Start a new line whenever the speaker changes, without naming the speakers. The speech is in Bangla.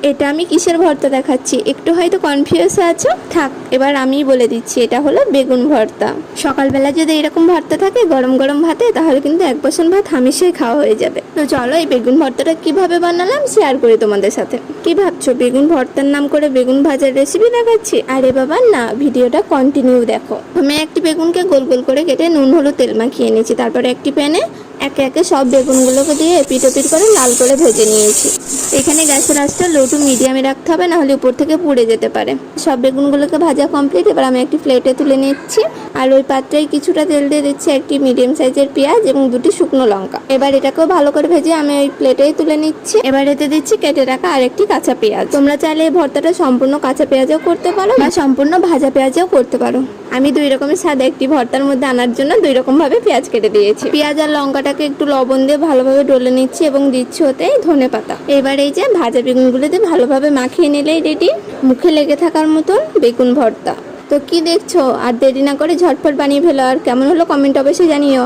এটা আমি কিসের ভর্তা দেখাচ্ছি একটু হয়তো কনফিউজ আছো, থাক এবার আমি বলে দিচ্ছি, এটা হলো বেগুন ভর্তা। সকালবেলা যদি এরকম ভর্তা থাকে গরম গরম ভাতে, তাহলে কিন্তু এক বাসন ভাত হামেশাই খাওয়া হয়ে যাবে। তো চলো এই বেগুন ভর্তাটা কিভাবে বানালাম শেয়ার করি তোমাদের সাথে। কি ভাবছো বেগুন ভর্তার নাম করে বেগুন ভাজার রেসিপি দেখাচ্ছি? আরে বাবা না, ভিডিওটা কন্টিনিউ দেখো। আমি একটি বেগুনকে গোল গোল করে কেটে নুন হলুদ তেল মাখিয়ে নিয়েছি। তারপরে একটি প্যানে একে একে সব বেগুনগুলোকে দিয়ে এপিট ওপিট করে লাল করে ভেজে নিয়েছি। এখানে গ্যাসের আঁচটা লো টু মিডিয়ামে রাখতে হবে, নাহলে উপর থেকে পুড়ে যেতে পারে। সব বেগুনগুলোকে ভাজা কমপ্লিট। এবার আমি একটি প্লেটে তুলে নিচ্ছি, আর ওই পাত্রে কিছুটা তেল দিয়ে দিচ্ছি একটি মিডিয়াম সাইজের পেঁয়াজ এবং দুটি শুকনো লঙ্কা। এবার এটাকেও ভালো করে ভেজে আমি ওই প্লেটেই তুলে নিচ্ছি। এবার এতে দিচ্ছি কেটে রাখা আরেকটি কাঁচা পেঁয়াজ। তোমরা চাইলে এই ভর্তাটা সম্পূর্ণ কাঁচা পেঁয়াজও করতে পারো বা সম্পূর্ণ ভাজা পেঁয়াজও করতে পারো। আমি দুই রকমের স্বাদ একটি ভর্তার মধ্যে আনার জন্য দুই রকম ভাবে পেঁয়াজ কেটে দিয়েছি। পেঁয়াজ আর লঙ্কাটাকে একটু লবণ দিয়ে ভালোভাবে ডলে নিচ্ছি এবং দিচ্ছি ওতে ধনেপাতা। এবার এই যে ভাজা বেগুনগুলো দিয়ে ভালোভাবে মাখিয়ে নিলেই রেডি মুখে লেগে থাকার মতন বেগুন ভর্তা। তো কি দেখছো, আর দেরি না করে ঝটপট বানিয়ে ফেলো। আর কেমন হলো কমেন্ট অবশ্যই জানিও।